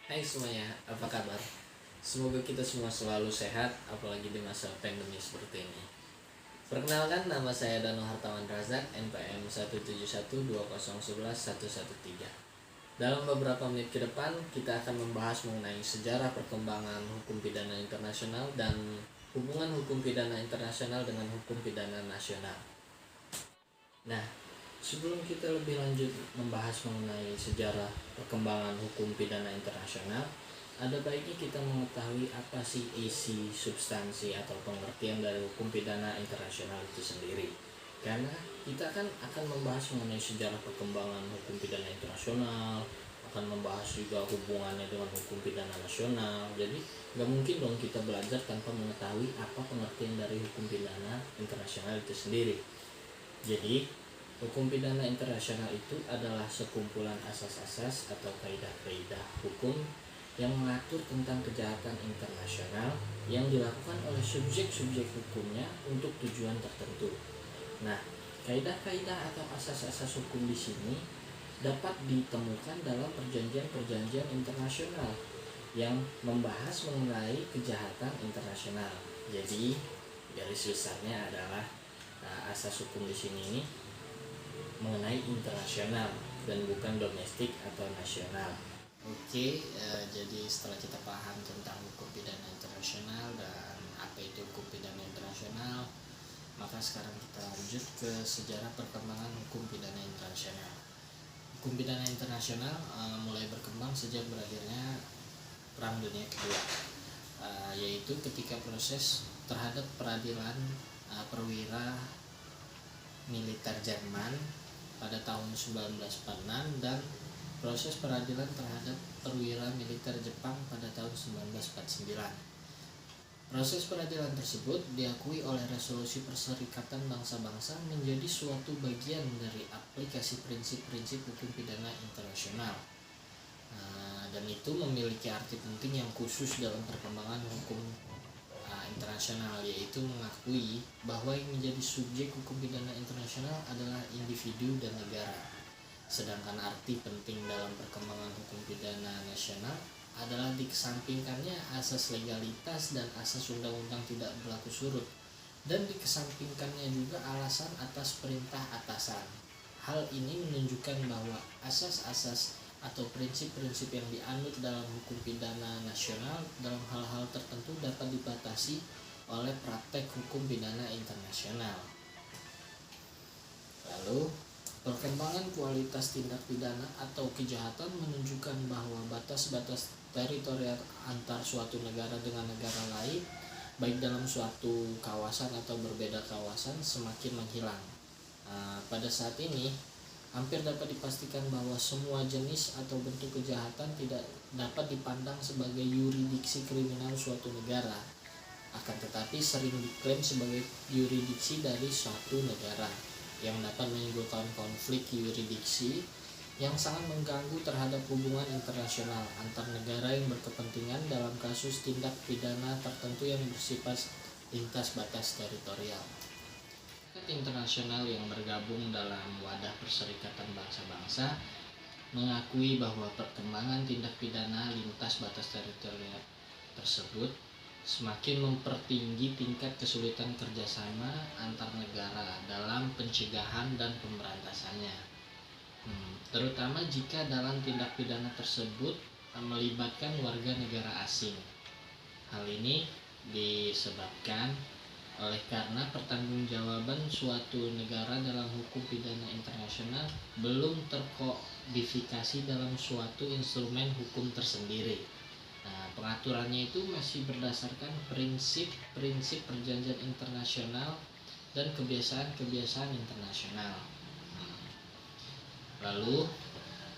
Hai semuanya, apa kabar? Semoga kita semua selalu sehat, apalagi di masa pandemi seperti ini. Perkenalkan, nama saya Dano Hartawan Razak, NPM 17120111113. Dalam beberapa menit ke depan, kita akan membahas mengenai sejarah perkembangan hukum pidana internasional dan hubungan hukum pidana internasional dengan hukum pidana nasional. Nah, sebelum kita lebih lanjut membahas mengenai sejarah perkembangan hukum pidana internasional, ada baiknya kita mengetahui apa sih isi, substansi, atau pengertian dari hukum pidana internasional itu sendiri. Karena kita kan akan membahas mengenai sejarah perkembangan hukum pidana internasional, akan membahas juga hubungannya dengan hukum pidana nasional. Jadi nggak mungkin dong kita belajar tanpa mengetahui apa pengertian dari hukum pidana internasional itu sendiri. Jadi, hukum pidana internasional itu adalah sekumpulan asas-asas atau kaidah-kaidah hukum yang mengatur tentang kejahatan internasional yang dilakukan oleh subjek-subjek hukumnya untuk tujuan tertentu. Nah, kaidah-kaidah atau asas-asas hukum di sini dapat ditemukan dalam perjanjian-perjanjian internasional yang membahas mengenai kejahatan internasional. Jadi, garis besarnya adalah asas hukum di sini ini mengenai internasional dan bukan domestik atau nasional. Oke, jadi setelah kita paham tentang hukum pidana internasional dan apa itu hukum pidana internasional, maka sekarang kita lanjut ke sejarah perkembangan hukum pidana internasional. Hukum pidana internasional mulai berkembang sejak berakhirnya Perang Dunia Kedua, yaitu ketika proses terhadap peradilan perwira militer Jerman pada tahun 1946 dan proses peradilan terhadap perwira militer Jepang pada tahun 1949. Proses peradilan tersebut diakui oleh resolusi Perserikatan Bangsa-Bangsa menjadi suatu bagian dari aplikasi prinsip-prinsip hukum pidana internasional. Dan itu memiliki arti penting yang khusus dalam perkembangan hukum internasional, yaitu mengakui bahwa yang menjadi subjek hukum pidana internasional adalah individu dan negara. Sedangkan arti penting dalam perkembangan hukum pidana nasional adalah dikesampingkannya asas legalitas dan asas undang-undang tidak berlaku surut, dan dikesampingkannya juga alasan atas perintah atasan. Hal ini menunjukkan bahwa asas-asas atau prinsip-prinsip yang dianut dalam hukum pidana nasional dalam hal-hal tertentu dapat dibatasi oleh praktek hukum pidana internasional. Lalu, perkembangan kualitas tindak pidana atau kejahatan menunjukkan bahwa batas-batas teritorial antar suatu negara dengan negara lain, baik dalam suatu kawasan atau berbeda kawasan, semakin menghilang. Pada saat ini, hampir dapat dipastikan bahwa semua jenis atau bentuk kejahatan tidak dapat dipandang sebagai yurisdiksi kriminal suatu negara, akan tetapi sering diklaim sebagai yurisdiksi dari suatu negara, yang dapat menimbulkan konflik yurisdiksi yang sangat mengganggu terhadap hubungan internasional antar negara yang berkepentingan dalam kasus tindak pidana tertentu yang bersifat lintas batas teritorial. Internasional yang bergabung dalam wadah Perserikatan Bangsa-Bangsa mengakui bahwa perkembangan tindak pidana lintas batas teritorial tersebut semakin mempertinggi tingkat kesulitan kerjasama antar negara dalam pencegahan dan pemberantasannya, terutama jika dalam tindak pidana tersebut melibatkan warga negara asing. Hal ini disebabkan oleh karena pertanggungjawaban suatu negara dalam hukum pidana internasional belum terkodifikasi dalam suatu instrumen hukum tersendiri. Pengaturannya itu masih berdasarkan prinsip-prinsip perjanjian internasional dan kebiasaan-kebiasaan internasional. Lalu,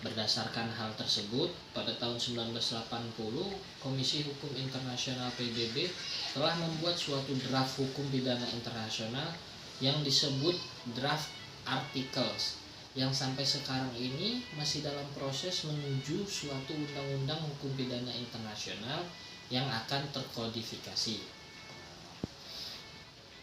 berdasarkan hal tersebut, pada tahun 1980, Komisi Hukum Internasional PBB telah membuat suatu draft hukum pidana internasional yang disebut Draft Articles, yang sampai sekarang ini masih dalam proses menuju suatu undang-undang hukum pidana internasional yang akan terkodifikasi.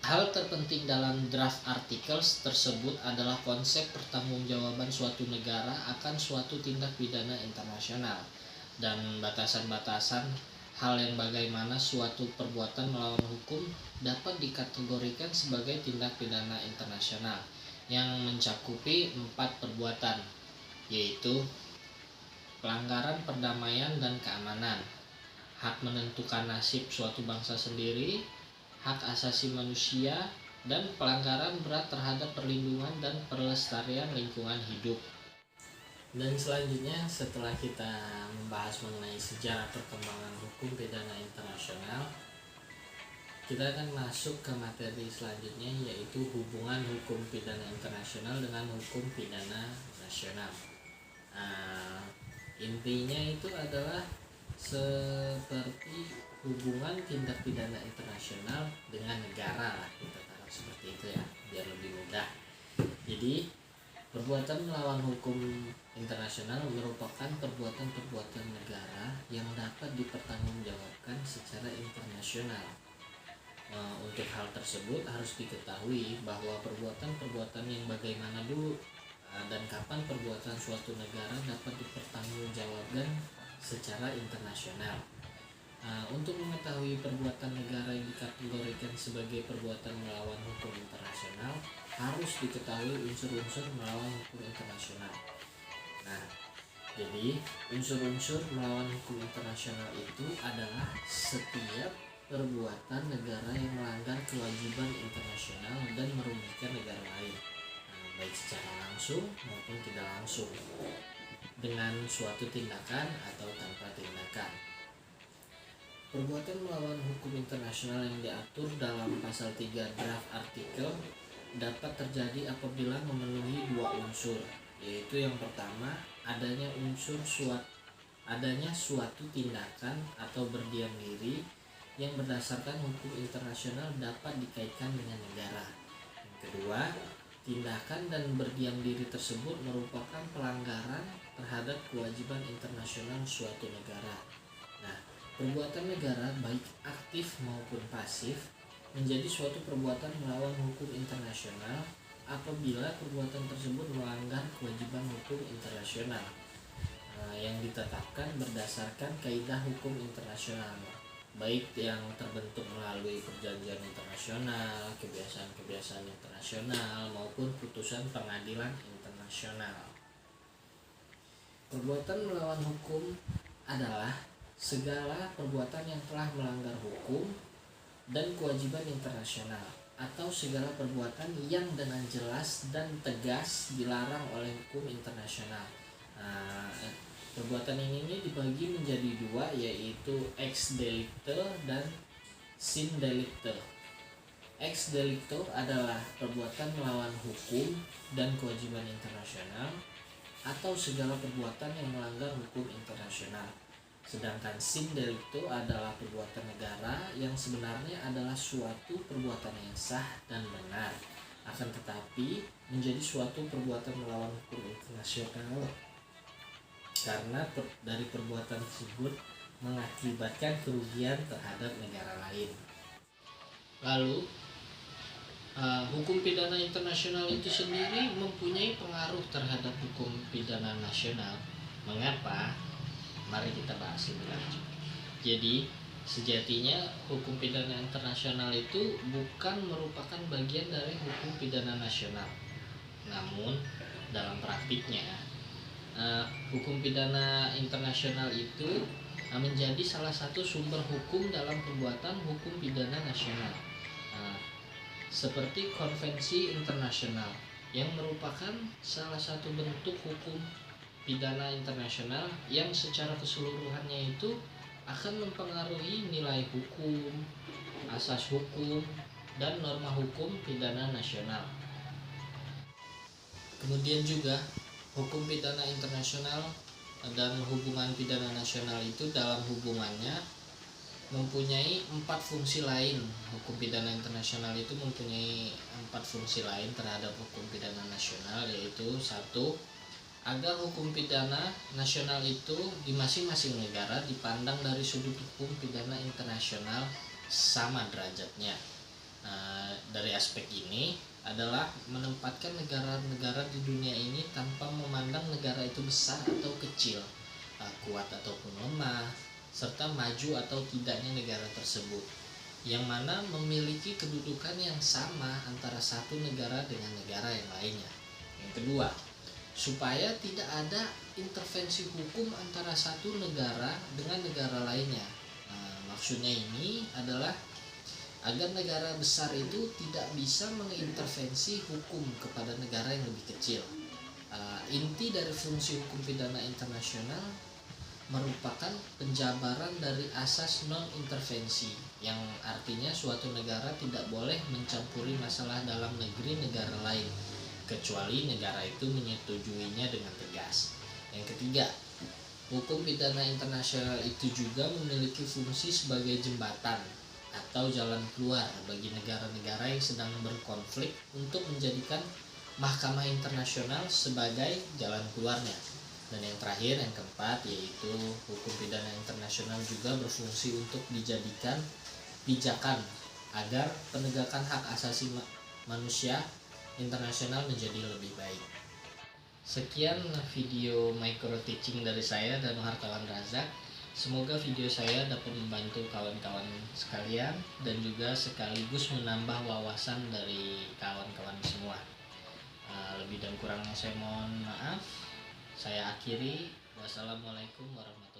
Hal terpenting dalam draft articles tersebut adalah konsep pertanggungjawaban suatu negara akan suatu tindak pidana internasional. dan batasan-batasan hal yang bagaimana suatu perbuatan melawan hukum dapat dikategorikan sebagai tindak pidana internasional yang mencakupi 4 perbuatan, yaitu pelanggaran perdamaian dan keamanan, hak menentukan nasib suatu bangsa sendiri, hak asasi manusia, dan pelanggaran berat terhadap perlindungan dan pelestarian lingkungan hidup. Dan selanjutnya, setelah kita membahas mengenai sejarah perkembangan hukum pidana internasional, kita akan masuk ke materi selanjutnya, yaitu hubungan hukum pidana internasional dengan hukum pidana nasional. Intinya itu adalah seperti hubungan tindak pidana internasional dengan negara lah, kita taruh seperti itu ya, biar lebih mudah. Jadi perbuatan melawan hukum internasional merupakan perbuatan-perbuatan negara yang dapat dipertanggungjawabkan secara internasional. Untuk hal tersebut harus diketahui bahwa perbuatan-perbuatan yang bagaimana dulu dan kapan perbuatan suatu negara dapat dipertanggungjawabkan secara internasional. Untuk mengetahui perbuatan negara yang dikategorikan sebagai perbuatan melawan hukum internasional, harus diketahui unsur-unsur melawan hukum internasional. Nah, jadi unsur-unsur melawan hukum internasional itu adalah setiap perbuatan negara yang melanggar kewajiban internasional dan merugikan negara lain, baik secara langsung maupun tidak langsung, dengan suatu tindakan atau tanpa tindakan. Perbuatan melawan hukum internasional yang diatur dalam pasal 3 draft artikel dapat terjadi apabila memenuhi 2 unsur, yaitu yang pertama, adanya suatu tindakan atau berdiam diri yang berdasarkan hukum internasional dapat dikaitkan dengan negara. Yang kedua, tindakan dan berdiam diri tersebut merupakan pelanggaran terhadap kewajiban internasional suatu negara. Nah, perbuatan negara baik aktif maupun pasif menjadi suatu perbuatan melawan hukum internasional apabila perbuatan tersebut melanggar kewajiban hukum internasional yang ditetapkan berdasarkan kaidah hukum internasional, baik yang terbentuk melalui perjanjian internasional, kebiasaan-kebiasaan internasional, maupun putusan pengadilan internasional. Perbuatan melawan hukum adalah segala perbuatan yang telah melanggar hukum dan kewajiban internasional, atau segala perbuatan yang dengan jelas dan tegas dilarang oleh hukum internasional. Perbuatan ini dibagi menjadi 2, yaitu ex delicto dan sin delicto. Ex delicto adalah perbuatan melawan hukum dan kewajiban internasional atau segala perbuatan yang melanggar hukum internasional. Sedangkan sin delicto adalah perbuatan negara yang sebenarnya adalah suatu perbuatan yang sah dan benar, akan tetapi menjadi suatu perbuatan melawan hukum internasional karena dari perbuatan tersebut mengakibatkan kerugian terhadap negara lain. Lalu, hukum pidana internasional itu sendiri mempunyai pengaruh terhadap hukum pidana nasional. Mengapa? Mari kita bahas lebih lanjut. Jadi, sejatinya hukum pidana internasional itu bukan merupakan bagian dari hukum pidana nasional. Namun, dalam praktiknya, hukum pidana internasional itu menjadi salah satu sumber hukum dalam pembuatan hukum pidana nasional, seperti konvensi internasional yang merupakan salah satu bentuk hukum pidana internasional yang secara keseluruhannya itu akan mempengaruhi nilai hukum, asas hukum, dan norma hukum pidana nasional. Kemudian juga hukum pidana internasional dan hubungan pidana nasional itu dalam hubungannya mempunyai 4 fungsi lain. Hukum pidana internasional itu mempunyai 4 fungsi lain terhadap hukum pidana nasional, yaitu 1, agar hukum pidana nasional itu di masing-masing negara dipandang dari sudut hukum pidana internasional sama derajatnya. Dari aspek ini adalah menempatkan negara-negara di dunia ini tanpa memandang negara itu besar atau kecil, kuat ataupun lemah, serta maju atau tidaknya negara tersebut, yang mana memiliki kedudukan yang sama antara satu negara dengan negara yang lainnya. Yang kedua, supaya tidak ada intervensi hukum antara satu negara dengan negara lainnya. Maksudnya ini adalah agar negara besar itu tidak bisa mengintervensi hukum kepada negara yang lebih kecil. Inti dari fungsi hukum pidana internasional merupakan penjabaran dari asas non-intervensi, yang artinya suatu negara tidak boleh mencampuri masalah dalam negeri negara lain kecuali negara itu menyetujuinya dengan tegas. Yang ketiga, hukum pidana internasional itu juga memiliki fungsi sebagai jembatan atau jalan keluar bagi negara-negara yang sedang berkonflik untuk menjadikan mahkamah internasional sebagai jalan keluarnya. Dan yang terakhir, yang keempat, yaitu hukum pidana internasional juga berfungsi untuk dijadikan pijakan agar penegakan hak asasi manusia internasional menjadi lebih baik. Sekian video micro teaching dari saya dan Hartawan Razak. Semoga video saya dapat membantu kawan-kawan sekalian dan juga sekaligus menambah wawasan dari kawan-kawan semua. Lebih dan kurangnya saya mohon maaf. Saya akhiri. Wassalamualaikum warahmatullahi wabarakatuh.